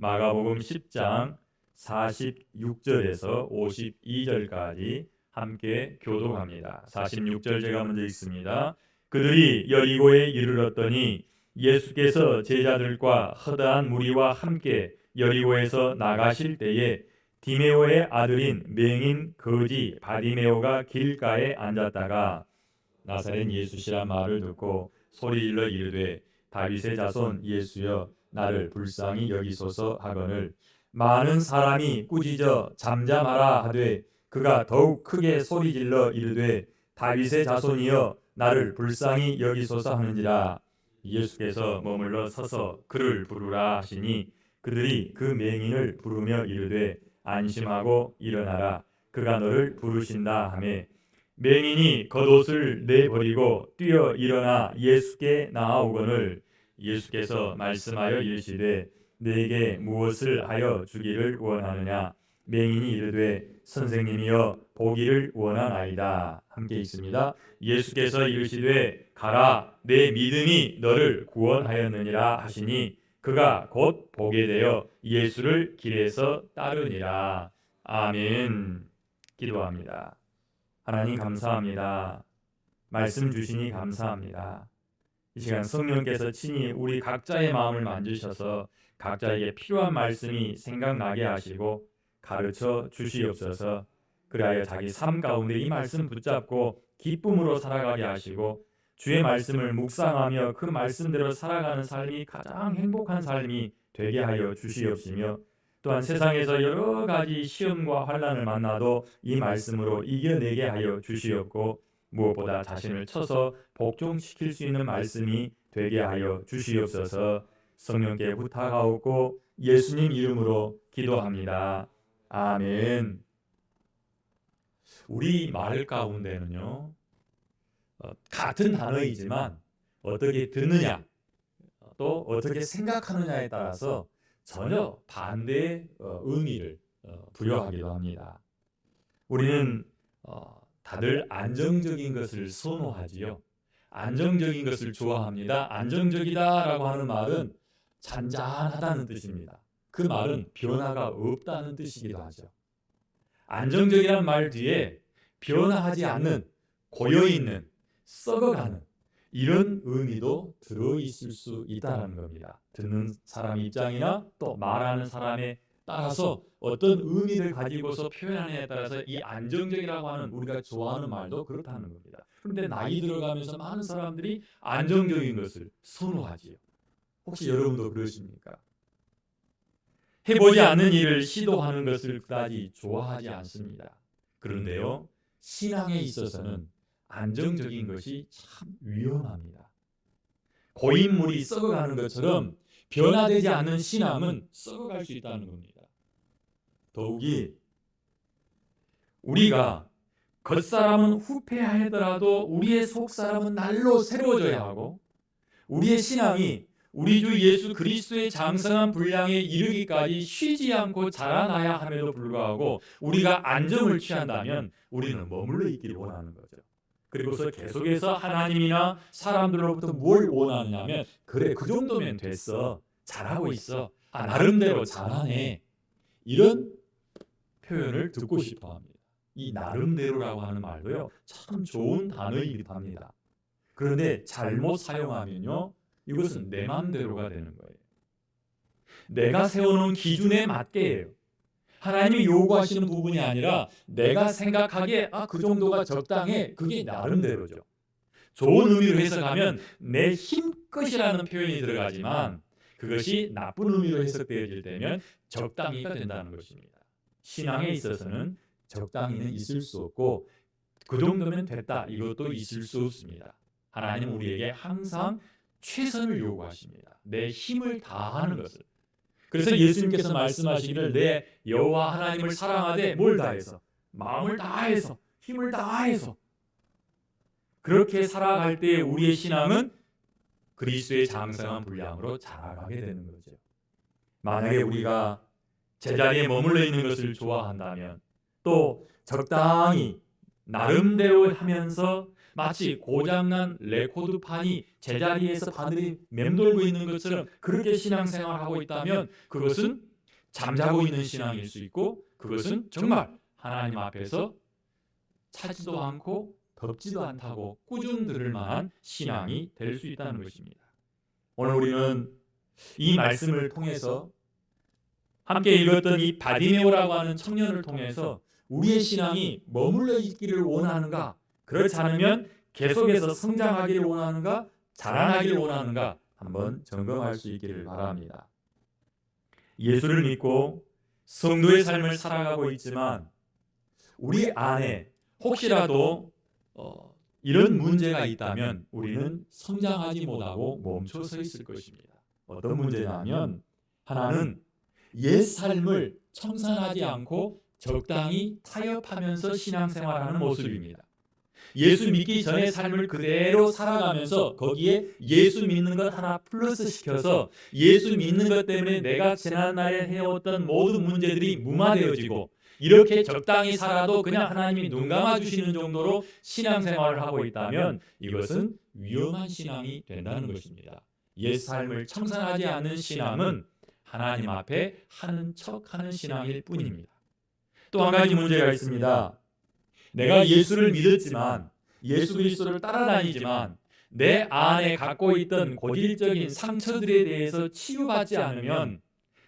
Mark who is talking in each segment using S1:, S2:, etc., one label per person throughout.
S1: 마가복음 10장 46절에서 52절까지 함께 교독합니다. 46절 제가 먼저 읽습니다. 그들이 여리고에 이르렀더니 예수께서 제자들과 허다한 무리와 함께 여리고에서 나가실 때에 디메오의 아들인 맹인 거지 바디메오가 길가에 앉았다가 나사렛 예수시란 말을 듣고 소리질러 이르되 다윗의 자손 예수여 나를 불쌍히 여기소서 하거늘 많은 사람이 꾸짖어 잠잠하라 하되 그가 더욱 크게 소리질러 이르되 다윗의 자손이여 나를 불쌍히 여기소서 하는지라. 예수께서 머물러 서서 그를 부르라 하시니 그들이 그 맹인을 부르며 이르되 안심하고 일어나라 그가 너를 부르신다 하매 맹인이 겉옷을 내버리고 뛰어 일어나 예수께 나아오거늘 예수께서 말씀하여 이르시되 내게 무엇을 하여 주기를 원하느냐. 맹인이 이르되 선생님이여 보기를 원하나이다. 함께 읽습니다. 예수께서 이르시되 가라 내 믿음이 너를 구원하였느니라 하시니 그가 곧 보게 되어 예수를 길에서 따르니라. 아멘. 기도합니다. 하나님 감사합니다. 말씀 주시니 감사합니다. 이 시간 성령께서 친히 우리 각자의 마음을 만지셔서 각자에게 필요한 말씀이 생각나게 하시고 가르쳐 주시옵소서. 그리하여 자기 삶 가운데 이 말씀 붙잡고 기쁨으로 살아가게 하시고 주의 말씀을 묵상하며 그 말씀대로 살아가는 삶이 가장 행복한 삶이 되게 하여 주시옵시며 또한 세상에서 여러 가지 시험과 환난을 만나도 이 말씀으로 이겨내게 하여 주시옵고 무엇보다 자신을 쳐서 복종시킬 수 있는 말씀이 되게 하여 주시옵소서. 성령께 부탁하옵고 예수님 이름으로 기도합니다. 아멘. 우리 말 가운데는요, 같은 단어이지만 어떻게 듣느냐 또 어떻게 생각하느냐에 따라서 전혀 반대의 의미를 부여하기도 합니다. 우리는 다들 안정적인 것을 선호하지요. 안정적인 것을 좋아합니다. 안정적이다라고 하는 말은 잔잔하다는 뜻입니다. 그 말은 변화가 없다는 뜻이기도 하죠. 안정적이라는 말 뒤에 변화하지 않는, 고여있는, 썩어가는 이런 의미도 들어있을 수 있다는 겁니다. 듣는 사람 입장이나 또 말하는 사람에 따라서 어떤 의미를 가지고서 표현하느냐에 따라서 이 안정적이라고 하는 우리가 좋아하는 말도 그렇다는 겁니다. 그런데 나이 들어가면서 많은 사람들이 안정적인 것을 선호하지요. 혹시 여러분도 그러십니까? 해보지 않는 일을 시도하는 것을 그다지 좋아하지 않습니다. 그런데요, 신앙에 있어서는 안정적인 것이 참 위험합니다. 고인물이 썩어가는 것처럼 변화되지 않는 신앙은 썩어갈 수 있다는 겁니다. 더욱이 우리가 겉사람은 후패하더라도 우리의 속사람은 날로 새로워져야 하고 우리의 신앙이 우리 주 예수 그리스도의 장성한 분량에 이르기까지 쉬지 않고 자라나야 함에도 불구하고 우리가 안정을 취한다면 우리는 머물러 있기를 원하는 거죠. 그리고서 계속해서 하나님이나 사람들로부터 뭘 원하느냐면 그래 그 정도면 됐어, 잘하고 있어, 나름대로 잘하네, 이런 표현을 듣고 싶어합니다. 이 나름대로라고 하는 말도요 참 좋은 단어이기도 합니다. 그런데 잘못 사용하면요 이것은 내 맘대로가 되는 거예요. 내가 세워놓은 기준에 맞게예요. 하나님이 요구하시는 부분이 아니라 내가 생각하기에 그 정도가 적당해, 그게 나름대로죠. 좋은 의미로 해석하면 내 힘끝이라는 표현이 들어가지만 그것이 나쁜 의미로 해석되어질 때면 적당히가 된다는 것입니다. 신앙에 있어서는 적당히는 있을 수 없고 그 정도면 됐다 이것도 있을 수 없습니다. 하나님은 우리에게 항상 최선을 요구하십니다. 내 힘을 다하는 것을. 그래서 예수님께서 말씀하시기를 내 여호와 하나님을 사랑하되 뭘 다해서? 마음을 다해서, 힘을 다해서. 그렇게 살아갈 때 우리의 신앙은 그리스도의 장성한 분량으로 자라가게 되는 거죠. 만약에 우리가 제자리에 머물러 있는 것을 좋아한다면 또 적당히 나름대로 하면서 마치 고장난 레코드판이 제자리에서 바늘이 맴돌고 있는 것처럼 그렇게 신앙생활을 하고 있다면 그것은 잠자고 있는 신앙일 수 있고, 그것은 정말 하나님 앞에서 차지도 않고 덥지도 않다고 꾸준 들을 만한 신앙이 될 수 있다는 것입니다. 오늘 우리는 이 말씀을 통해서 함께 읽었던 이 바디메오라고 하는 청년을 통해서 우리의 신앙이 머물러 있기를 원하는가, 그렇지 않으면 계속해서 성장하기를 원하는가, 자라나기를 원하는가 한번 점검할 수 있기를 바랍니다. 예수를 믿고 성도의 삶을 살아가고 있지만 우리 안에 혹시라도 이런 문제가 있다면 우리는 성장하지 못하고 멈춰서 있을 것입니다. 어떤 문제냐면, 하나는 옛 삶을 청산하지 않고 적당히 타협하면서 신앙생활하는 모습입니다. 예수 믿기 전의 삶을 그대로 살아가면서 거기에 예수 믿는 것 하나 플러스 시켜서 예수 믿는 것 때문에 내가 지난날에 해왔던 모든 문제들이 무마되어지고, 이렇게 적당히 살아도 그냥 하나님이 눈 감아주시는 정도로 신앙생활을 하고 있다면 이것은 위험한 신앙이 된다는 것입니다. 옛 삶을 청산하지 않는 신앙은 하나님 앞에 하는 척하는 신앙일 뿐입니다. 또 한 가지 문제가 있습니다. 내가 예수를 믿었지만, 예수 그리스도를 따라다니지만 내 안에 갖고 있던 고질적인 상처들에 대해서 치유받지 않으면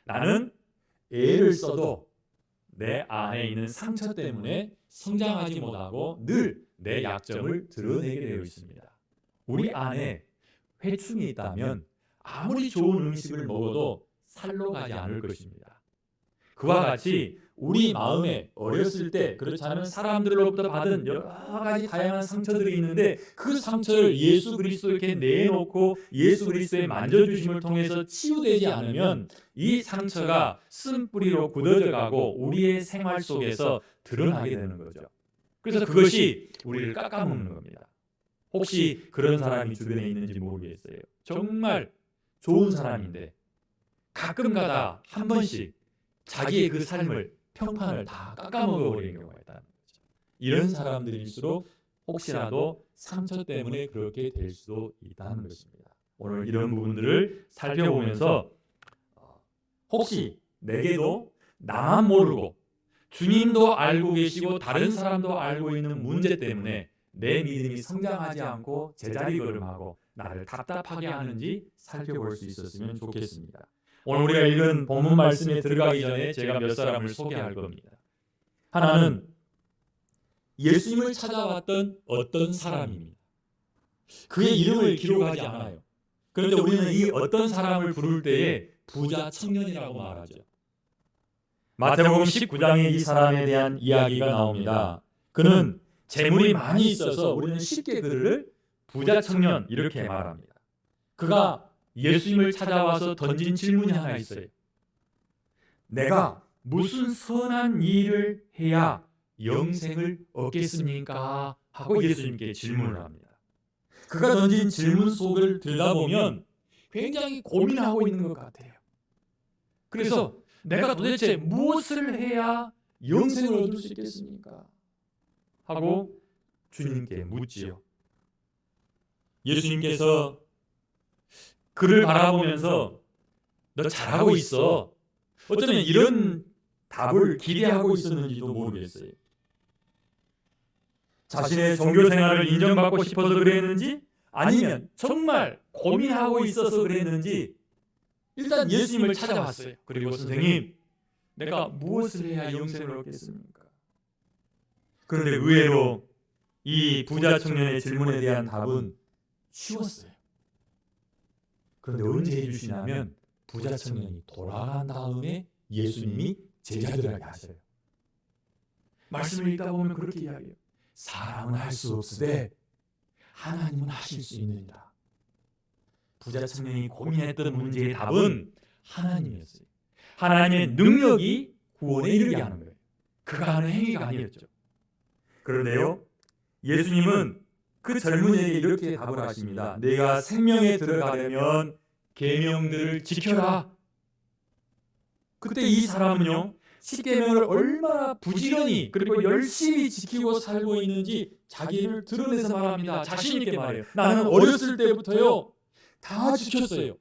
S1: 나는 애를 써도 내 안에 있는 상처 때문에 성장하지 못하고 늘 내 약점을 드러내게 되어 있습니다. 우리 안에 회충이 있다면 아무리 좋은 음식을 먹어도 살로 가지 않을 것입니다. 그와 같이 우리 마음에 어렸을 때, 그렇지 않으면 사람들로부터 받은 여러 가지 다양한 상처들이 있는데 그 상처를 예수 그리스도에게 내놓고 예수 그리스도의 만져주심을 통해서 치유되지 않으면 이 상처가 쓴뿌리로 굳어져 가고 우리의 생활 속에서 드러나게 되는 거죠. 그래서 그것이 우리를 깎아먹는 겁니다. 혹시 그런 사람이 주변에 있는지 모르겠어요. 정말 좋은 사람인데 가끔가다 한 번씩 자기의 그 삶을, 평판을 다 깎아먹어버리는 경우가 있다는 거죠. 이런 사람들일수록 혹시라도 상처 때문에 그렇게 될 수도 있다는 것입니다. 오늘 이런 부분들을 살펴보면서 혹시 내게도 나만 모르고 주님도 알고 계시고 다른 사람도 알고 있는 문제 때문에 내 믿음이 성장하지 않고 제자리 걸음하고 나를 답답하게 하는지 살펴볼 수 있었으면 좋겠습니다. 오늘 우리가 읽은 본문 말씀에 들어가기 전에 제가 몇 사람을 소개할 겁니다. 하나는 예수님을 찾아왔던 어떤 사람입니다. 그의 이름을 기록하지 않아요. 그런데 우리는 이 어떤 사람을 부를 때에 부자 청년이라고 말하죠. 마태복음 19장에 이 사람에 대한 이야기가 나옵니다. 그는 재물이 많이 있어서 우리는 쉽게 그를 부자 청년 이렇게 말합니다. 그가 예수님을 찾아와서 던진 질문이 하나 있어요. 내가 무슨 선한 일을 해야 영생을 얻겠습니까? 하고 예수님께 질문을 합니다. 그가 던진 질문 속을 들여다보면 굉장히 고민하고 있는 것 같아요. 그래서 내가 도대체 무엇을 해야 영생을 얻을 수 있겠습니까? 하고 주님께 묻지요. 예수님께서 그를 바라보면서 너 잘하고 있어. 어쩌면 이런 답을 기대하고 있었는지도 모르겠어요. 자신의 종교 생활을 인정받고 싶어서 그랬는지, 아니면 정말 고민하고 있어서 그랬는지 일단 예수님을 찾아왔어요. 그리고 선생님, 내가 무엇을 해야 영생을 얻겠습니까? 그런데 의외로 이 부자 청년의 질문에 대한 답은 쉬웠어요. 그런데 언제 해주시냐면 부자 청년이 돌아간 다음에 예수님이 제자들에게 하셔요. 말씀을 읽다 보면 그렇게 이야기해요. 사람은 할 수 없으되 하나님은 하실 수 있느니라. 부자 청년이 고민했던 문제의 답은 하나님이었어요. 하나님의 능력이 구원에 이르게 하는 거예요. 그가 하는 행위가 아니었죠. 그런데요, 예수님은 그 젊은이에게 이렇게 답을 하십니다. 내가 생명에 들어가려면 계명들을 지켜라. 그때 이 사람은요, 10계명을 얼마나 부지런히 그리고 열심히 지키고 살고 있는지 자기를 드러내서 말합니다. 자신 있게 말해요. 나는 어렸을 때부터요 다 지켰어요.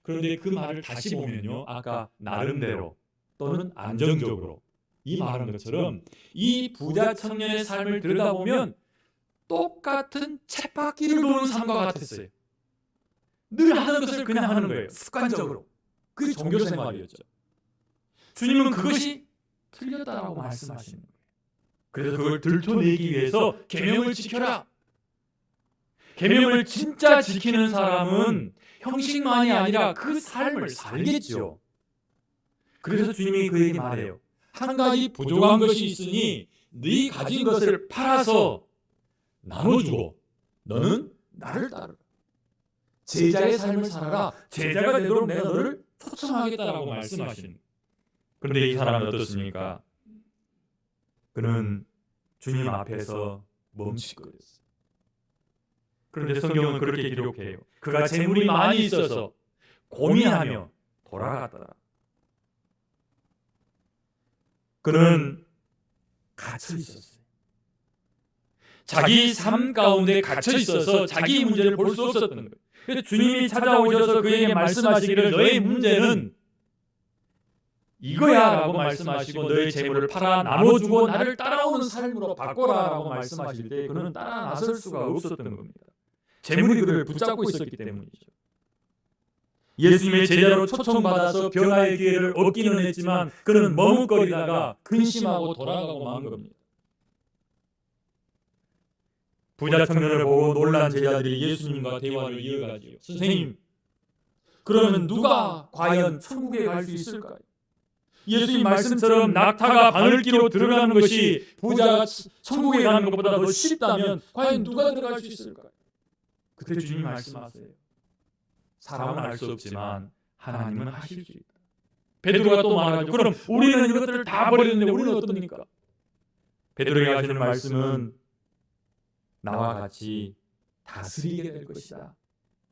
S1: 그런데 그 말을 다시 보면요, 아까 나름대로 또는 안정적으로, 이 말하는 것처럼 이 부자 청년의 삶을 들여다보면 똑같은 쳇바퀴를 도는 삶과 같았어요. 늘 하는 것을 그냥 하는 거예요. 습관적으로. 그게 종교 생활이었죠. 주님은 그것이 틀렸다라고 말씀하시는 거예요. 그래서 그걸 들춰내기 위해서 계명을 지켜라. 계명을 진짜 지키는 사람은 형식만이 아니라 그 삶을 살겠죠. 그래서 주님이 그에게 말해요. 한 가지 부족한 것이 있으니 네 가진 것을 팔아서 나눠주고 너는 나를 따르라. 제자의 삶을 살아라. 제자가 되도록 내가 너를 초청하겠다라고 말씀하시는 거예요. 그런데 이 사람은 어떻습니까? 그는 주님 앞에서 멈칫거렸어요. 그런데 성경은 그렇게 기록해요. 그가 재물이 많이 있어서 고민하며 돌아갔더라. 그는 갇혀 있었어요. 자기 삶 가운데 갇혀 있어서 자기 문제를 볼 수 없었던 거예요. 그래서 주님이 찾아오셔서 그에게 말씀하시기를 너의 문제는 이거야 라고 말씀하시고 너의 재물을 팔아 나눠주고 나를 따라오는 삶으로 바꿔라 라고 말씀하실 때 그는 따라 나설 수가 없었던 겁니다. 재물이 그를 붙잡고 있었기 때문이죠. 예수님의 제자로 초청받아서 변화의 기회를 얻기는 했지만 그는 머뭇거리다가 근심하고 돌아가고 만 겁니다. 부자 청년을 보고 놀란 제자들이 예수님과 대화를 이어가지요. 선생님, 그러면 누가 과연 천국에 갈 수 있을까요? 예수님 말씀처럼 낙타가 바늘기로 들어가는 것이 부자가 천국에 가는 것보다 더 쉽다면 과연 누가 들어갈 수 있을까요? 그때 주님이 말씀하세요. 사람은 알 수 없지만 하나님은 하실 수 있다. 베드로가 또 말하죠. 그럼 우리는 이것들을 다 버렸는데 우리는 어떻습니까? 베드로가 하시는 말씀은 나와 같이 다스리게 될 것이다.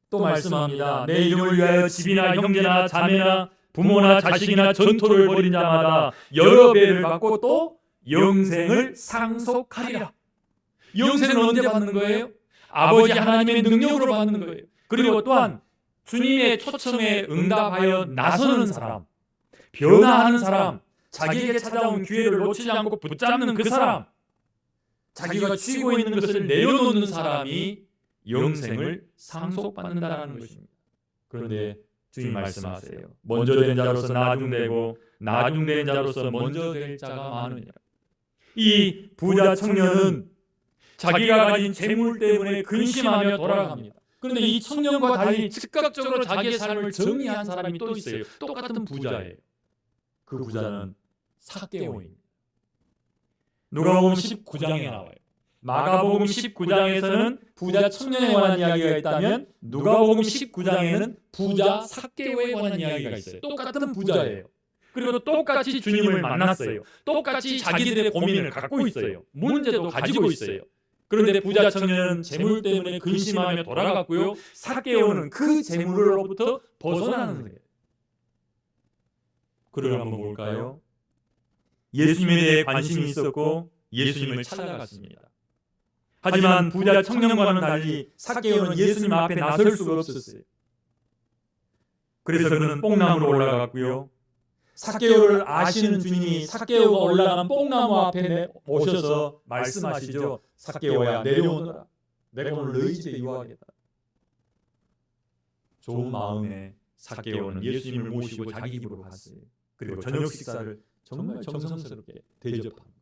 S1: 또 말씀합니다. 내 이름을 위하여 집이나 형제나 자매나 부모나 자식이나 전토를 벌인 자마다 여러 배를 받고 또 영생을 상속하리라. 영생은 언제 받는 거예요? 아버지 하나님의 능력으로 받는 거예요. 그리고 또한 주님의 초청에 응답하여 나서는 사람, 변화하는 사람, 자기에게 찾아온 기회를 놓치지 않고 붙잡는 그 사람, 자기가 쥐고 있는 것을 내려놓는 사람이 영생을 상속받는다는 것입니다. 그런데 주님 말씀하세요. 먼저 된 자로서 나중되고 나중된 자로서 먼저 될 자가 많으냐. 이 부자 청년은 자기가 가진 재물 때문에 근심하며 돌아갑니다. 그런데 이 청년과 달리 즉각적으로 자기의 삶을 정리한 사람이 또 있어요. 똑같은 부자예요. 그 부자는 삭개오입니다. 누가복음 19장에 나와요. 마가복음 19장에서는 부자 청년에 관한 이야기가 있다면 누가복음 19장에는 부자 삭개오에 관한 이야기가 있어요. 똑같은 부자예요. 그리고 똑같이 주님을 만났어요. 똑같이 자기들의 고민을 갖고 있어요. 문제도 가지고 있어요. 그런데 부자 청년은 재물 때문에 근심하며 돌아갔고요. 삭개오는 그 재물로부터 벗어나는 거예요. 그를 한번 볼까요? 예수님에 대해 관심이 있었고 예수님을 찾아갔습니다. 하지만 부자 청년과는 달리 삭개오는 예수님 앞에 나설 수가 없었어요. 그래서 그는 뽕나무로 올라갔고요. 삭개오를 아시는 주님이 삭개오가 올라간 뽕나무 앞에 오셔서 말씀하시죠. 삭개오야 내려오너라. 내가 오늘 너희 집에 유하겠다. 좋은 마음에 삭개오는 예수님을 모시고 자기 집으로 갔어요. 그리고 저녁 식사를 정말 정성스럽게 대접합니다.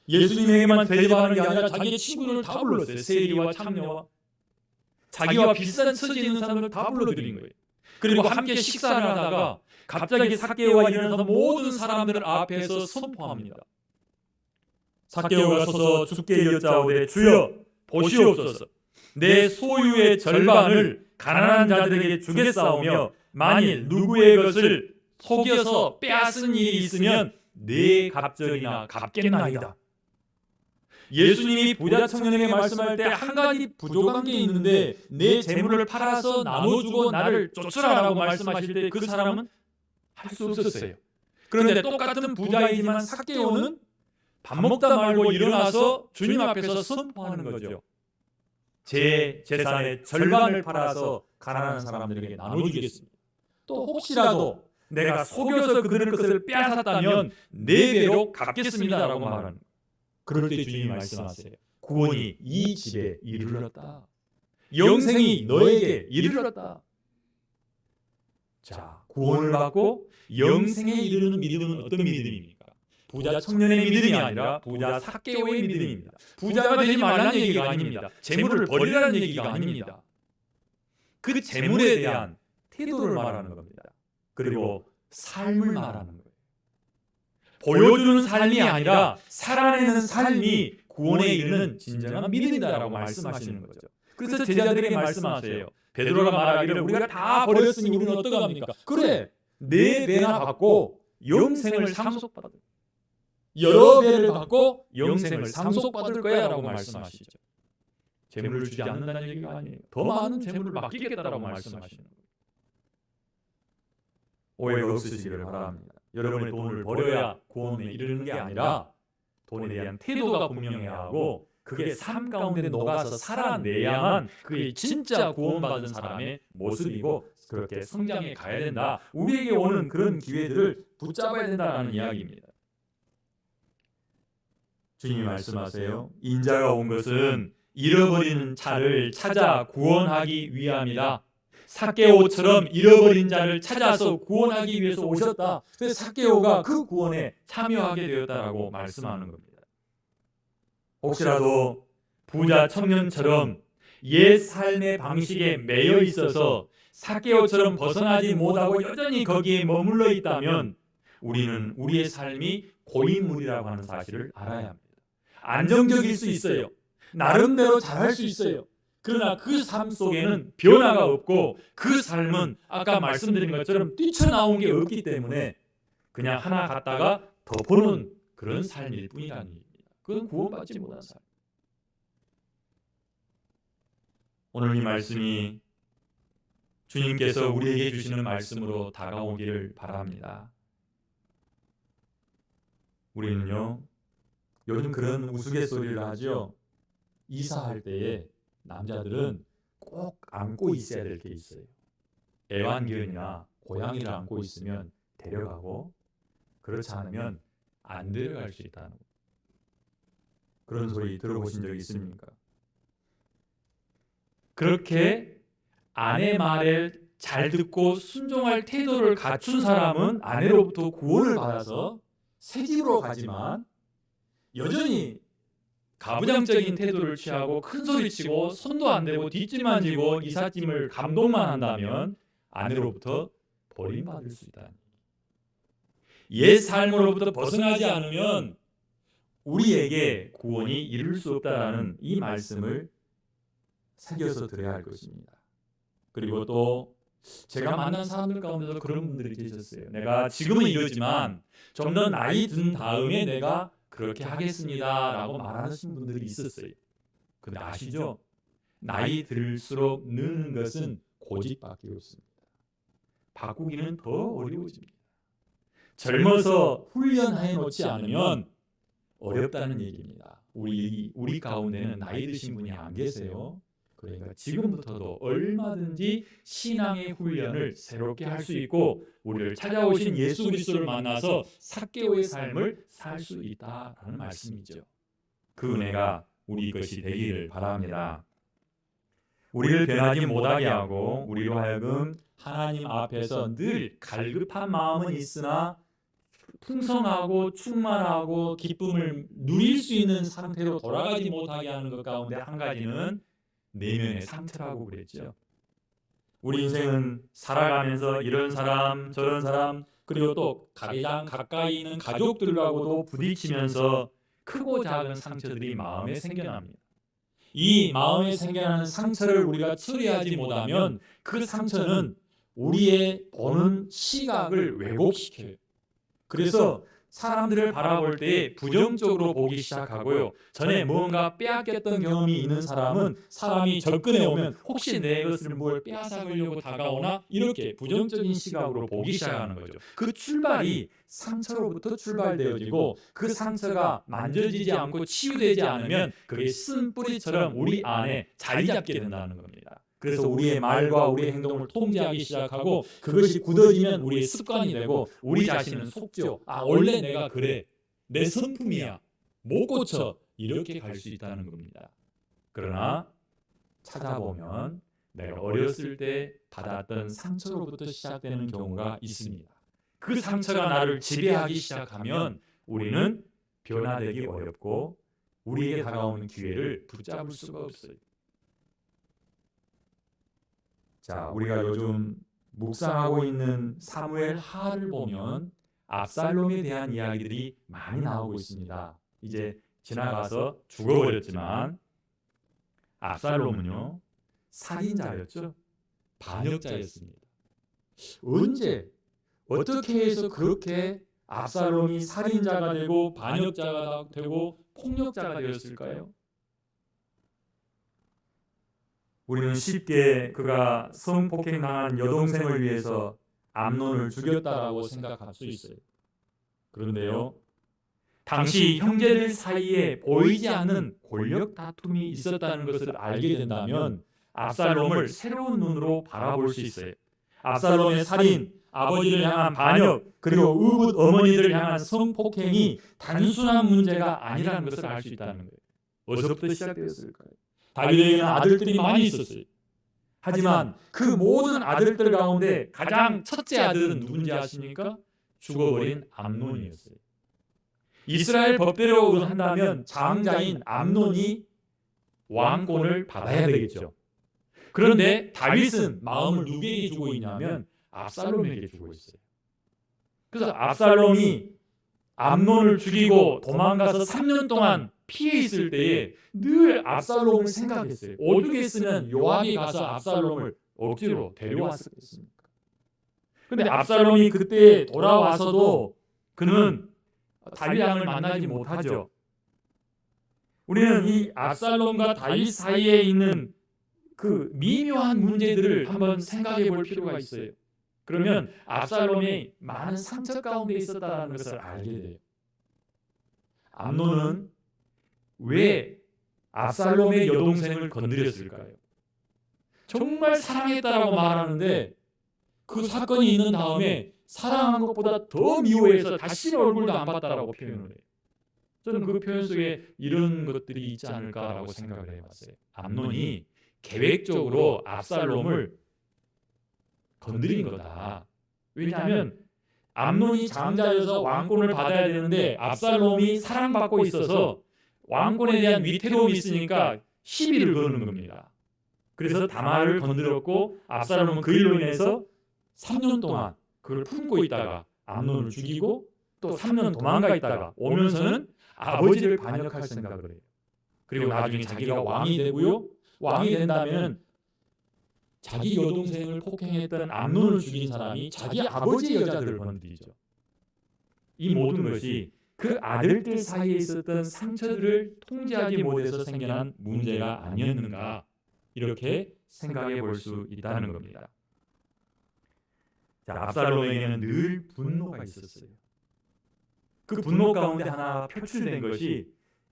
S1: 예수님에게만 대접하는 게 아니라 자기의 친구를 다 불렀어요. 세리와 창녀와 자기와 비슷한 처지에 있는 사람을 다 불러들인 거예요. 그리고 함께 식사를 하다가 갑자기 삭개오가 일어나서 모든 사람들 앞에서 선포합니다. 삭개오가 서서 주께 여짜오되 주여 보시옵소서. 내 소유의 절반을 가난한 자들에게 주겠사오며 만일 누구의 것을 속여서 빼앗은 일이 있으면 내 갑절이나 갚겠나이다. 예수님이 부자 청년에게 말씀할 때 한 가지 부족한 게 있는데 내 재물을 팔아서 나눠주고 나를 쫓으라라고 말씀하실 때 그 사람은 할 수 없었어요. 그런데 똑같은 부자이지만 삭개오는 밥 먹다 말고 일어나서 주님 앞에서 선포하는 거죠. 제 재산의 절반을 팔아서 가난한 사람들에게 나눠주겠습니다. 또 혹시라도 내가 속여서 그들의 것을 빼앗았다면 4배로 갚겠습니다라고 말하는. 그럴 때 주님이 말씀하세요. 구원이 이 집에 이르렀다. 영생이 너에게 이르렀다. 자, 구원을 받고 영생에 이르는 믿음은 어떤 믿음입니까? 부자 청년의 믿음이 아니라 부자 삭개오의 믿음입니다. 부자가 되지 말라는 얘기가 아닙니다. 재물을 버리라는 얘기가 아닙니다. 그 재물에 대한 태도를 말하는 겁니다. 그리고 삶을 말하는 거예요. 보여주는 삶이 아니라 살아내는 삶이 구원에 이르는 진정한 믿음이다라고 말씀하시는 거죠. 그래서 제자들에게 말씀하세요. 베드로가 말하기를 우리가 다 버렸으니 우리는 어떡합니까? 그래, 4배나 받고 영생을 상속받을, 여러 배를 받고 영생을 상속받을 거야 라고 말씀하시죠. 재물을 주지 않는다는 얘기가 아니에요. 더 많은 재물을 맡기겠다라고 말씀하시는 거예요. 오해가 없으시기를 바랍니다. 여러분의 돈을 버려야 구원에 이르는 게 아니라 돈에 대한 태도가 분명해야 하고 그게 삶 가운데 녹아서 살아내야만 그게 진짜 구원받은 사람의 모습이고 그렇게 성장해 가야 된다. 우리에게 오는 그런 기회들을 붙잡아야 된다는 이야기입니다. 주님이 말씀하세요. 인자가 온 것은 잃어버리는 자를 찾아 구원하기 위함이다. 삭개오처럼 잃어버린 자를 찾아서 구원하기 위해서 오셨다. 그래서 삭개오가 그 구원에 참여하게 되었다라고 말씀하는 겁니다. 혹시라도 부자 청년처럼 옛 삶의 방식에 매여 있어서 삭개오처럼 벗어나지 못하고 여전히 거기에 머물러 있다면 우리는 우리의 삶이 고인물이라고 하는 사실을 알아야 합니다. 안정적일 수 있어요. 나름대로 잘할 수 있어요. 그러나 그 삶 속에는 변화가 없고 그 삶은 아까 말씀드린 것처럼 뛰쳐나온 게 없기 때문에 그냥 하나 갖다가 덮어놓은 그런 삶일 뿐이라는 얘기입니다. 그건 구원받지 못한 삶. 오늘 이 말씀이 주님께서 우리에게 주시는 말씀으로 다가오기를 바랍니다. 우리는요, 요즘 그런 우스갯소리를 하죠. 이사할 때에 남자들은 꼭 안고 있어야 될 게 있어요. 애완견이나 고양이를 안고 있으면 데려가고 그렇지 않으면 안 데려갈 수 있다는 거. 그런 소리 들어보신 적 있습니까? 그렇게 아내 말을 잘 듣고 순종할 태도를 갖춘 사람은 아내로부터 구원을 받아서 새 집으로 가지만 여전히 가부장적인 태도를 취하고 큰소리치고 손도 안 대고 뒷짐만 지고 이삿짐을 감동만 한다면 아내로부터 버림받을 수 있다. 옛 삶으로부터 벗어나지 않으면 우리에게 구원이 이룰 수 없다라는 이 말씀을 새겨서 들어야 할 것입니다. 그리고 또 제가 만난 사람들 가운데서 그런 분들이 계셨어요. 내가 지금은 이러지만 좀 더 나이 든 다음에 내가 그렇게 하겠습니다 라고 말하시는 분들이 있었어요. 근데 아시죠? 나이 들수록 느는 것은 고집밖에 없습니다. 바꾸기는 더 어려워집니다. 젊어서 훈련해 놓지 않으면 어렵다는 얘기입니다. 우리 가운데는 나이 드신 분이 안 계세요. 그러니까 지금부터도 얼마든지 신앙의 훈련을 새롭게 할 수 있고 우리를 찾아오신 예수 그리스도를 만나서 삭개오의 삶을 살 수 있다라는 말씀이죠. 그 은혜가 우리 것이 되기를 바랍니다. 우리를 변하지 못하게 하고 우리로 하여금 하나님 앞에서 늘 갈급한 마음은 있으나 풍성하고 충만하고 기쁨을 누릴 수 있는 상태로 돌아가지 못하게 하는 것 가운데 한 가지는 내면의 상처라고 그랬죠. 우리 인생은 살아가면서 이런 사람 저런 사람 그리고 또 가장 가까이 있는 가족들하고도 부딪히면서 크고 작은 상처들이 마음에 생겨납니다. 이 마음에 생겨나는 상처를 우리가 처리하지 못하면 그 상처는 우리의 보는 시각을 왜곡시켜요. 그래서 사람들을 바라볼 때 부정적으로 보기 시작하고요. 전에 무언가 빼앗겼던 경험이 있는 사람은 사람이 접근해 오면 혹시 내 것을 뭘 빼앗아가려고 다가오나 이렇게 부정적인 시각으로 보기 시작하는 거죠. 그 출발이 상처로부터 출발되어지고 그 상처가 만져지지 않고 치유되지 않으면 그게 쓴 뿌리처럼 우리 안에 자리 잡게 된다는 겁니다.
S2: 그래서 우리의 말과 우리의 행동을 통제하기 시작하고 그것이 굳어지면 우리의 습관이 되고 우리 자신은 속죠. 원래 내가 그래. 내 성품이야. 못 고쳐. 이렇게 갈 수 있다는 겁니다.
S1: 그러나 찾아보면 내가 어렸을 때
S2: 받았던 상처로부터 시작되는 경우가 있습니다. 그 상처가 나를 지배하기 시작하면
S1: 우리는 변화되기 어렵고
S2: 우리에게 다가오는 기회를 붙잡을 수가 없어요.
S1: 자, 우리가 요즘 묵상하고 있는
S2: 사무엘 하를 보면 압살롬에 대한 이야기들이 많이 나오고 있습니다.
S1: 이제 지나가서 죽어버렸지만 압살롬은요
S2: 살인자였죠. 반역자였습니다. 언제 어떻게 해서 그렇게 압살롬이 살인자가 되고 반역자가 되고 폭력자가 되었을까요?
S1: 우리는 쉽게 그가 성폭행당한 여동생을 위해서 암논을
S2: 죽였다라고 생각할 수 있어요.
S1: 그런데요,
S2: 당시 형제들 사이에 보이지 않는 권력 다툼이 있었다는 것을 알게 된다면 압살롬을 새로운 눈으로 바라볼 수 있어요. 압살롬의 살인, 아버지를 향한 반역, 그리고 의붓 어머니들을 향한 성폭행이 단순한 문제가 아니라는 것을 알 수 있다는 거예요.
S1: 어디서부터 시작되었을까요?
S2: 다윗에게는 아들들이 많이 있었어요. 하지만 그 모든 아들들 가운데 가장 첫째 아들은 누군지 아십니까? 죽어버린 암논이었어요. 이스라엘 법대로 한다면 장자인 암논이 왕권을 받아야 되겠죠. 그런데 다윗은 마음을 누구에게 주고 있냐면 압살롬에게 주고 있어요. 그래서 압살롬이 암논을 죽이고 도망가서 3년 동안 피해 있을 때에 늘 압살롬을 생각했어요. 오죽했으면 요압이 가서 압살롬을 억지로 데려왔었겠습니까? 그런데 압살롬이 그때 돌아와서도 그는 다윗왕을 만나지 못하죠. 우리는 이 압살롬과 다윗 사이에 있는 그 미묘한 문제들을 한번 생각해 볼 필요가 있어요. 그러면 압살롬이 많은 상처 가운데 있었다는 것을 알게 돼요. 암논은 왜 압살롬의 여동생을 건드렸을까요? 정말 사랑했다라고 말하는데 그 사건이 있는 다음에 사랑한 것보다 더 미워해서 다시 얼굴도 안 봤다라고 표현을 해요. 저는 그 표현 속에 이런 것들이 있지 않을까라고 생각을 해봤어요. 암논이 계획적으로 압살롬을 건드린 거다. 왜냐하면 암논이 장자여서 왕권을 받아야 되는데 압살롬이 사랑받고 있어서 왕권에 대한 위태로움이 있으니까 시비를 거는 겁니다. 그래서 다말을 건드렸고 압살롬은 그 일로 인해서 3년 동안 그걸 품고 있다가 암논을 죽이고 또 3년 도망가 있다가 오면서는 아버지를 반역할 생각을 해요. 그리고 나중에 자기가 왕이 되고요. 왕이 된다면 자기 여동생을 폭행했던 암논을 죽인 사람이 자기 아버지의 여자들을 건드리죠. 이 모든 것이 그 아들들 사이에 있었던 상처들을 통제하지 못해서 생겨난 문제가 아니었는가 이렇게 생각해 볼 수 있다는 겁니다.
S1: 자, 압살롬에게는 늘 분노가 있었어요. 그 분노 가운데 하나 표출된 것이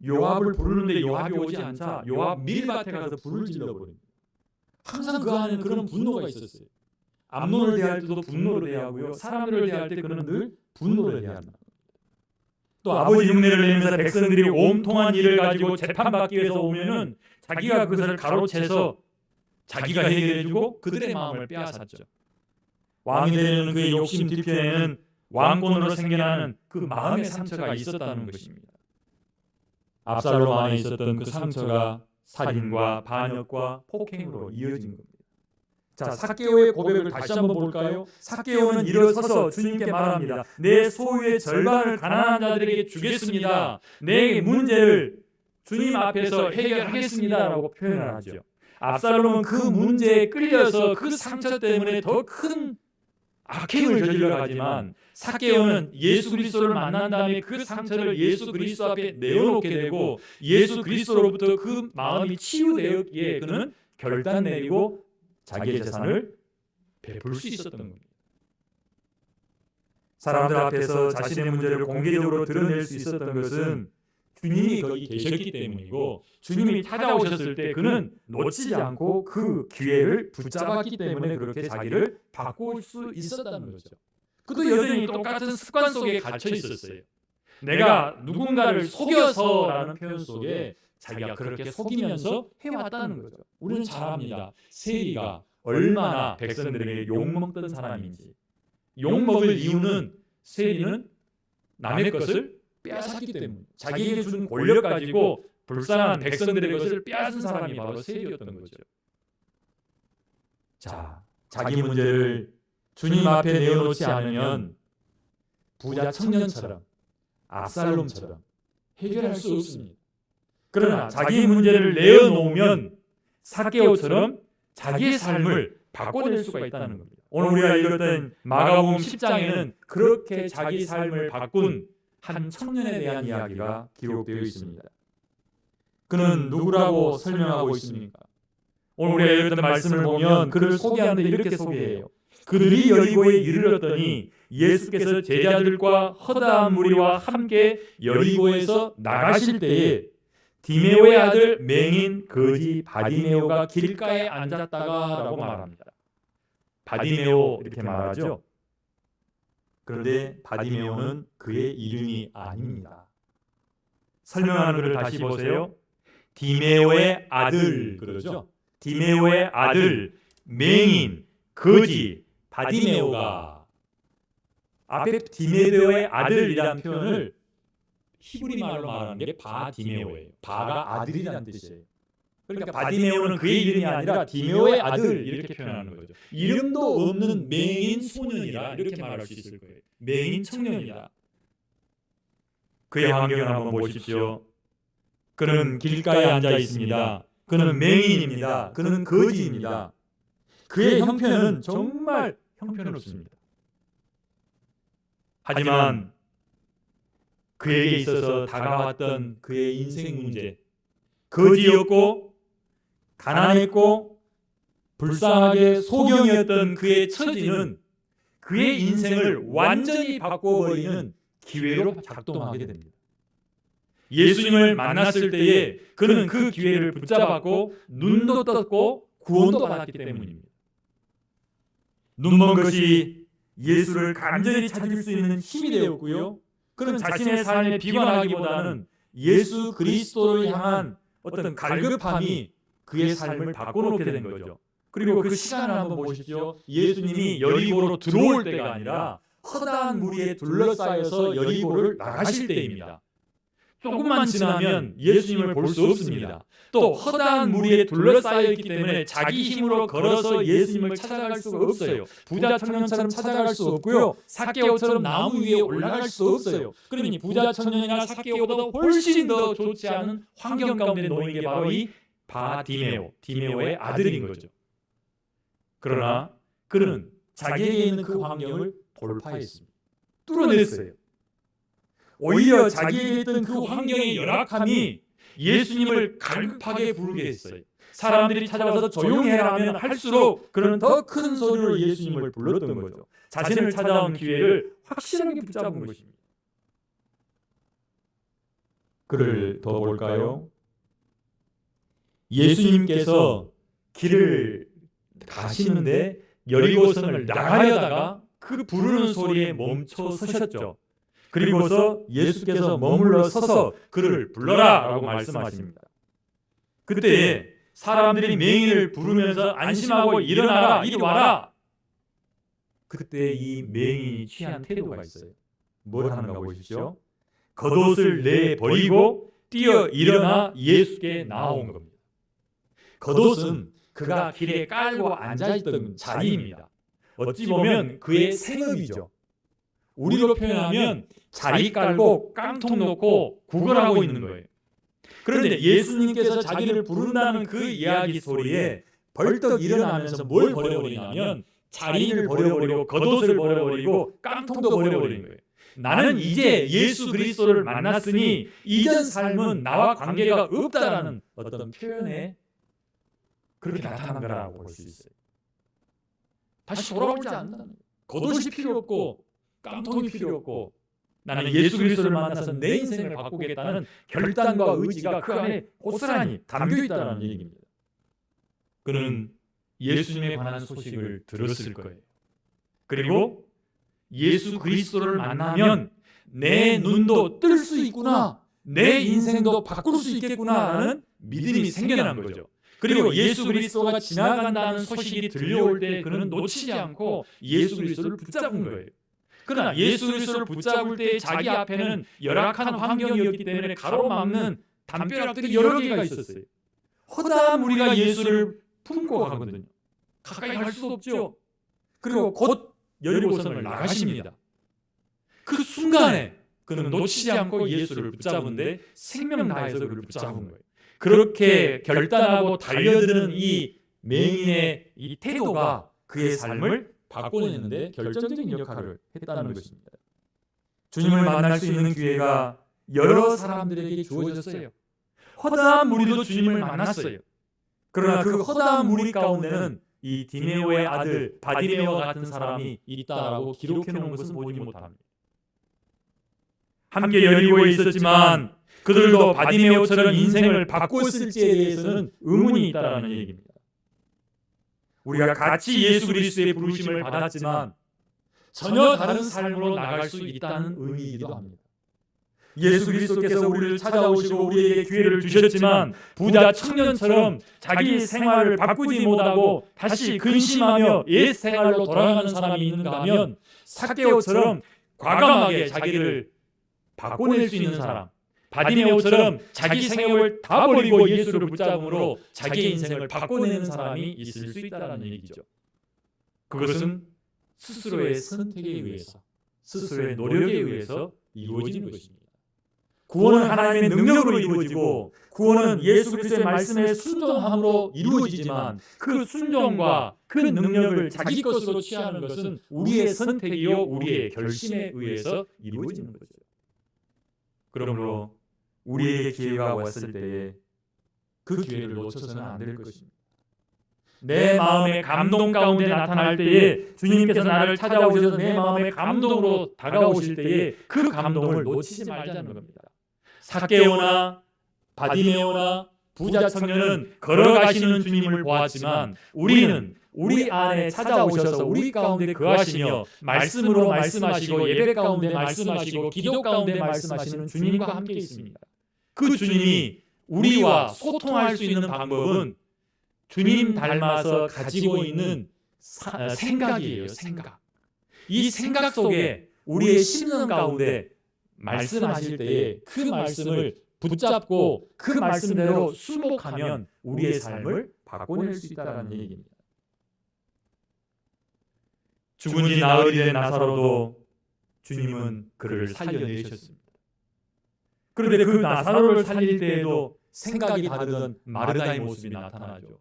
S1: 요압을 부르는데 요압이 오지 않자 요압 밀밭에 가서 불을 질러버립니다.
S2: 항상 그 안에 그런 분노가 있었어요. 암논을 대할 때도 분노를 대하고요. 사람들을 대할 때 그는 늘 분노를 대합니다.
S1: 또 아버지 흉내를 내면서 백성들이 온통한 일을 가지고 재판받기 위해서 오면은 자기가 그것을 가로채서
S2: 자기가 해결해주고 그들의 마음을 빼앗았죠.
S1: 왕이 되려는 그의 욕심 뒤편에는 왕권으로 생겨나는 그 마음의 상처가 있었다는 것입니다.
S2: 압살롬 안에 있었던 그 상처가
S1: 살인과 반역과 폭행으로 이어진 겁니다.
S2: 자, 삭개오의 고백을 다시 한번 볼까요?
S1: 삭개오는 일어서서 주님께 말합니다. 내 소유의 절반을 가난한 자들에게 주겠습니다. 내 문제를 주님 앞에서 해결하겠습니다 라고 표현을 하죠.
S2: 압살롬은 그 문제에 끌려서 그 상처 때문에 더 큰 악행을 저질러 가지만 삭개오는 예수 그리스도를 만난 다음에 그 상처를 예수 그리스도 앞에 내어놓게 되고 예수 그리스도로부터 그 마음이 치유되었기에 그는 결단 내리고 자기의 재산을 베풀 수 있었던 겁니다.
S1: 사람들 앞에서 자신의 문제를 공개적으로 드러낼 수 있었던 것은
S2: 주님이 거기 계셨기 때문이고 주님이 찾아오셨을 때 그는 놓치지 않고 그 기회를 붙잡았기 때문에 그렇게 자기를 바꿀 수 있었다는 거죠. 그도 여전히 똑같은 습관 속에 갇혀 있었어요. 내가 누군가를 속여서라는 표현 속에 자기가 그렇게 속이면서 해왔다는 거죠. 우리는 잘 압니다. 세리가 얼마나 백성들에게 욕먹던 사람인지. 욕먹을 이유는 세리는 남의 것을 빼앗았기 때문에 자기에게 준 권력 가지고 불쌍한 백성들의 것을 빼앗은 사람이 바로 세리였던 거죠. 자, 자기 문제를 주님 앞에 내어놓지 않으면 부자 청년처럼 압살롬처럼 해결할 수 없습니다. 그러나 자기 문제를 내어놓으면 삭개오처럼 자기의 삶을 바꿔낼 수가 있다는 겁니다. 오늘 우리가 읽었던 마가복음 10장에는 그렇게 자기 삶을 바꾼 한 청년에 대한 이야기가 기록되어 있습니다. 그는 누구라고 설명하고 있습니까? 오늘 우리가 읽었던 말씀을 보면 그를 소개하는데 이렇게 소개해요. 그들이 여리고에 이르렀더니 예수께서 제자들과 허다한 무리와 함께 여리고에서 나가실 때에 디메오의 아들 맹인 거지 바디메오가 길가에 앉았다가라고 말합니다. 바디메오 이렇게 말하죠. 그런데 바디메오는 그의 이름이 아닙니다. 설명하는 글을 다시 보세요. 디메오의 아들 그러죠. 디메오의 아들 맹인 거지 바디메오가 앞에 디메오의 아들이라는 표현을 히브리 말로 말하는 게 바디메오예요. 바가 아들이라는 뜻이에요. 그러니까 바디메오는 그의 이름이 아니라 디메오의 아들 이렇게 표현하는 거죠. 이름도 없는 맹인 소년이라 이렇게 말할 수 있을 거예요. 맹인 청년이다. 그의 환경을 한번 보십시오. 그는 길가에 앉아 있습니다. 그는 맹인입니다. 그는 거지입니다. 그의 형편은 정말 형편없습니다. 하지만 그에게 있어서 다가왔던 그의 인생 문제, 거지였고 가난했고 불쌍하게 소경이었던 그의 처지는 그의 인생을 완전히 바꿔버리는 기회로 작동하게 됩니다. 예수님을 만났을 때에 그는 그 기회를 붙잡았고 눈도 떴고 구원도 받았기 때문입니다. 눈먼 것이 예수를 간절히 찾을 수 있는 힘이 되었고요. 그는 자신의 삶에 비관하기보다는 예수 그리스도를 향한 어떤 갈급함이 그의 삶을 바꿔놓게 된 거죠. 그리고 그 시간을 한번 보십시오. 예수님이 여리고로 들어올 때가 아니라 허다한 무리에 둘러싸여서 여리고를 나가실 때입니다. 조금만 지나면 예수님을 볼 수 없습니다. 또 허다한 무리에 둘러싸여 있기 때문에 자기 힘으로 걸어서 예수님을 찾아갈 수가 없어요. 부자 청년처럼 찾아갈 수 없고요. 삭개오처럼 나무 위에 올라갈 수 없어요. 그러니 부자 청년이나 삭개오보다 훨씬 더 좋지 않은 환경 가운데 놓인 게 바로 이 바디메오, 디메오의 아들인 거죠. 그러나 그는 자기에게 있는 그 환경을 돌파했습니다. 뚫어냈어요. 오히려 자기에게 있던 그 환경의 열악함이 예수님을 갈급하게 부르게 했어요. 사람들이 찾아와서 조용히 해라 하면 할수록 그는 더 큰 소리로 예수님을 불렀던 거죠. 자신을 찾아온 기회를 확실하게 붙잡은 것입니다. 글을 더 볼까요? 예수님께서 길을 가시는데 여리고성을 나가려다가 그 부르는 소리에 멈춰 서셨죠. 그리고서 예수께서 머물러 서서 그를 불러라 라고 말씀하십니다. 그때 사람들이 맹인을 부르면서 안심하고 일어나라, 이리 와라. 그때 이 맹인이 취한 태도가 있어요. 뭘 하는가 보십시오. 겉옷을 내버리고 뛰어 일어나 예수께 나온 겁니다. 겉옷은 그가 길에 깔고 앉아있던 자리입니다. 어찌 보면 그의 생업이죠. 우리로 표현하면 자리 깔고 깡통 놓고 구걸하고 있는 거예요. 그런데 예수님께서 자기를 부른다는 그 이야기 소리에 벌떡 일어나면서 뭘 버려버리냐면 자리를 버려버리고 겉옷을 버려버리고 깡통도 버려버리는 거예요. 나는 이제 예수 그리스도를 만났으니 이전 삶은 나와 관계가 없다라는 어떤 표현에 그렇게 나타난 거라고 볼 수 있어요. 다시 돌아오지 않는다는 거예요. 겉옷이 필요 없고 깡통이 필요 없고 나는 예수 그리스도를 만나서 내 인생을 바꾸겠다는 결단과 의지가 그 안에 고스란히 담겨 있다는 얘기입니다. 그는 예수님에 관한 소식을 들었을 거예요. 그리고 예수 그리스도를 만나면 내 눈도 뜰 수 있구나, 내 인생도 바꿀 수 있겠구나라는 믿음이 생겨난 거죠. 그리고 예수 그리스도가 지나간다는 소식이 들려올 때 그는 놓치지 않고 예수 그리스도를 붙잡은 거예요. 그러나 예수 그리스도를 붙잡을 때 자기 앞에는 열악한 환경이었기 때문에 가로막는 담벼락들이 여러 개가 있었어요. 허다한 무리가 예수를 품고 가거든요. 가까이 갈 수도 없죠. 그리고 곧 여리고성을 나가십니다. 그 순간에 그는 놓치지 않고 예수를 붙잡은데 생명 다해서 그를 붙잡은 거예요. 그렇게 결단하고 달려드는 이 맹인의 이 태도가 그의 삶을 바꿔내는데 결정적인 역할을 했다는 것입니다. 주님을 만날 수 있는 기회가 여러 사람들에게 주어졌어요. 허다한 무리도 주님을 만났어요. 그러나 그 허다한 무리 가운데는 이 디메오의 아들 바디메오와 같은 사람이 있다라고 기록해 놓은 것은 보지 못합니다. 함께 여리고에 있었지만 그들도 바디메오처럼 인생을 바꿨을지에 대해서는 의문이 있다라는 얘기입니다. 우리가 같이 예수 그리스도의 부르심을 받았지만 전혀 다른 삶으로 나갈 수 있다는 의미이기도 합니다. 예수 그리스도께서 우리를 찾아오시고 우리에게 기회를 주셨지만 부자 청년처럼 자기 생활을 바꾸지 못하고 다시 근심하며 옛 생활로 돌아가는 사람이 있는가 하면 삭개오처럼 과감하게 자기를 바꿔낼 수 있는 사람, 바디메오처럼 자기 생업을 다 버리고 예수를 붙잡음으로 자기 인생을 바꿔내는 사람이 있을 수 있다는 얘기죠. 그것은 스스로의 선택에 의해서, 스스로의 노력에 의해서 이루어지는 것입니다. 구원은 하나님의 능력으로 이루어지고 구원은 예수 그리스도의 말씀에 순종함으로 이루어지지만 그 순종과 그 능력을 자기 것으로 취하는 것은 우리의 선택이요 우리의 결심에 의해서 이루어지는 거죠. 그러므로 우리에게 기회가 왔을 때에 그 기회를 놓쳐서는 안 될 것입니다. 내 마음의 감동 가운데 나타날 때에 주님께서 나를 찾아오셔서 내 마음의 감동으로 다가오실 때에 그 감동을 놓치지 말자는 겁니다. 삭개오나 바디메오나 부자 청년은 걸어가시는 주님을 보았지만 우리는 우리 안에 찾아오셔서 우리 가운데 거하시며 말씀으로 말씀하시고 예배 가운데 말씀하시고 기도 가운데 말씀하시는 주님과 함께 있습니다. 그 주님이 우리와 소통할 수 있는 방법은 주님 닮아서 가지고 있는 생각이에요. 생각. 이 생각 속에 우리의 심령 가운데 말씀하실 때에 그 말씀을 붙잡고 그 말씀대로 순복하면 우리의 삶을 바꿔낼 수 있다는 얘기입니다. 죽은 지 나흘이 된 나사로도 주님은 그를 살려내셨습니다. 그런데 그 나사로를 살릴 때에도 생각이 다르던 마르다의 모습이 나타나죠.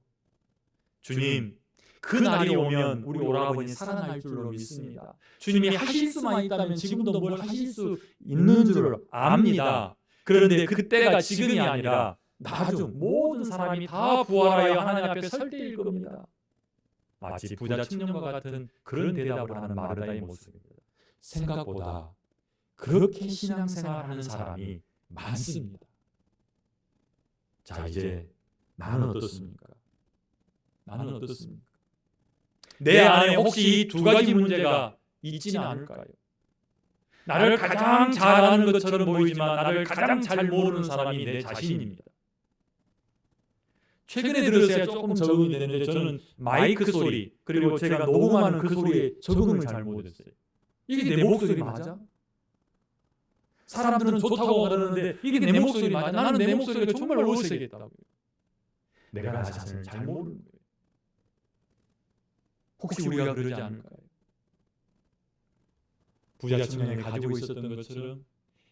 S2: 주님, 그 날이 오면 우리 오라버니 살아날 줄로 믿습니다. 주님이 하실 수만 있다면 지금도 뭘 하실 수 있는 줄 압니다. 그런데 그때가 지금이 아니라 나중 모든 사람이 다 부활하여 하나님 앞에 설 때일 겁니다. 마치 부자 청년과 같은 그런 대답을 하는 마르다의 모습입니다. 생각보다 그렇게 신앙생활하는 사람이 많습니다. 자, 이제 나는 어떻습니까? 나는 어떻습니까? 내 안에 혹시 이 두 가지 문제가 있지는 않을까요? 나를 가장 잘 아는 것처럼 보이지만 나를 가장 잘 모르는 사람이 내 자신입니다. 최근에 들어서야 조금 적응이 되는데 저는 마이크 소리 그리고 제가 녹음하는 그 소리에 적응을 잘 못했어요. 이게 내 목소리 맞아? 사람들은 좋다고 그러는데 이게 내 목소리 맞아? 나는 내 목소리가 정말 어색했다고요. 내가 나 자신을 잘 모르는 거예요. 혹시 우리가 그러지 않을까요? 부자 청년이 가지고 있었던 것처럼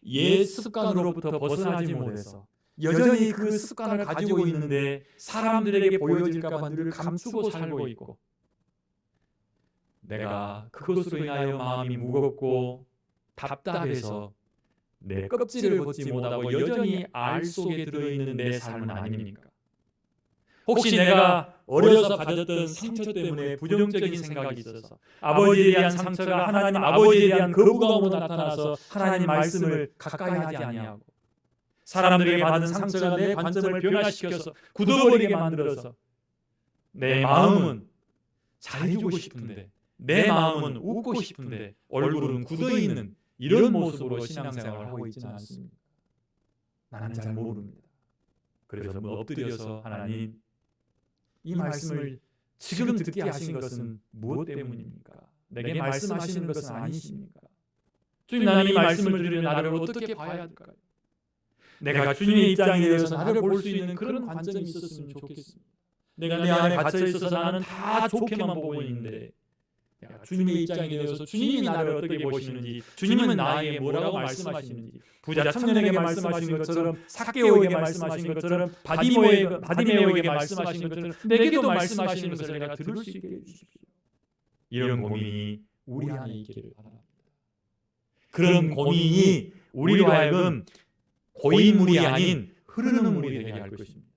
S2: 옛 습관으로부터 벗어나지 못해서 여전히 그 습관을 가지고 있는데 사람들에게 보여질까 봐 늘 감추고 살고 있고 내가 그것으로 인하여 마음이 무겁고 답답해서 내 껍질을 벗지 못하고 여전히 알 속에 들어있는 내 삶은 아닙니까?
S1: 혹시 내가 어려서 받았던 상처 때문에 부정적인 생각이 있어서 아버지에 대한 상처가 하나님 아버지에 대한 거부감으로 나타나서 하나님 말씀을 가까이 하지 아니하고 사람들에게 받은 상처가 내 관점을 변화시켜서 굳어버리게 만들어서 내 마음은 잘해주고 싶은데 내 마음은 웃고 싶은데 얼굴은 굳어있는 이런 모습으로 신앙생활을 하고 있지는 않습니다. 나는 잘 모릅니다. 그래서 엎드려서 하나님 이 말씀을 지금 듣게 하신 것은 무엇 때문입니까? 내게 말씀하시는 것은 아니십니까? 주님, 나는 이 말씀을 들으면 나를 어떻게 봐야 할까요? 내가 주님의 입장에 대해서 나를 볼 수 있는 그런 관점이 있었으면 좋겠습니다. 내가 내 안에 갇혀 있어서 나는 다 좋게만 보고 있는데 주님의 입장에 대해서 주님이 나를 어떻게 보시는지, 주님은 나에게 뭐라고 말씀하시는지, 부자 청년에게 말씀하신 것처럼 삭개오에게 말씀하신 것처럼 바디메오에게 말씀하신 것처럼 내게도 말씀하시는 것을 내가 들을 수 있게 해주십시오. 이런 고민이 우리 안에 있기를 바랍니다. 그런 고민이 우리로 하여금 고인 물이 아닌 흐르는 물이 되게 할 것입니다.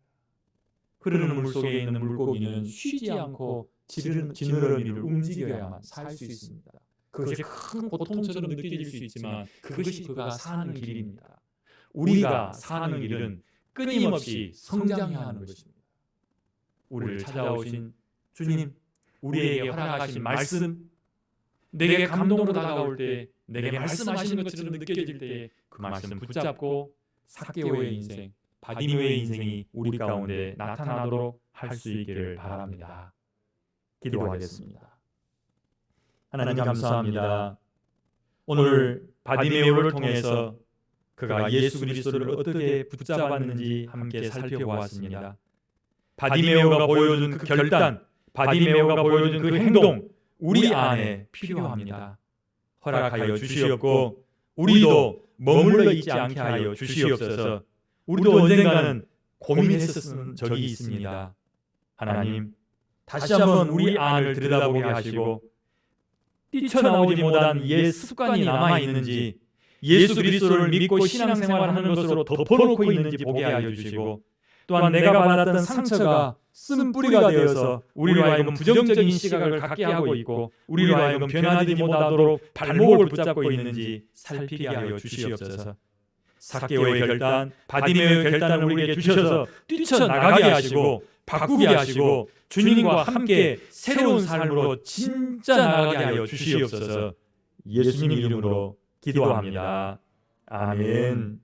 S1: 흐르는 물 속에 있는 물고기는 쉬지 않고 지느러미를 움직여야만 살 수 있습니다. 그것이 큰 고통처럼 느껴질 수 있지만 그것이 그가 사는 길입니다. 우리가 사는 길은 끊임없이 성장해야 하는 것입니다. 우리를 찾아오신 주님, 우리에게 허락하신 말씀, 내게 감동으로 다가올 때, 내게 말씀하시는 것처럼 느껴질 때 그 말씀 붙잡고 삭개오의 인생, 바디메오의 인생이 우리 가운데 나타나도록 할 수 있기를 바랍니다. 기도하겠습니다. 하나님 감사합니다. 오늘 바디메오를 통해서 그가 예수 그리스도를 어떻게 붙잡았는지 함께 살펴보았습니다. 바디메오가 보여준 그 결단, 바디메오가 보여준 그 행동, 우리 안에 필요합니다. 허락하여 주시옵고 우리도 머물러 있지 않게 하여 주시옵소서. 우리도 언젠가는 고민했었던 적이 있습니다. 하나님, 다시 한번 우리 안을 들여다보게 하시고 뛰쳐나오지 못한 옛 습관이 남아있는지, 예수 그리스도를 믿고 신앙생활하는 것으로 덮어놓고 있는지 보게 하여 주시고, 또한 내가 받았던 상처가 쓴뿌리가 되어서 우리로 하여금 부정적인 시각을 갖게 하고 있고 우리로 하여금 변하지 못하도록 발목을 붙잡고 있는지 살피게 하여 주시옵소서. 삭개오의 결단, 바디메오의 결단을 우리에게 주셔서 뛰쳐나가게 하시고 바꾸게 하시고 주님과 함께 새로운 삶으로 진짜 나아가게 하여 주시옵소서. 예수님 이름으로 기도합니다. 아멘.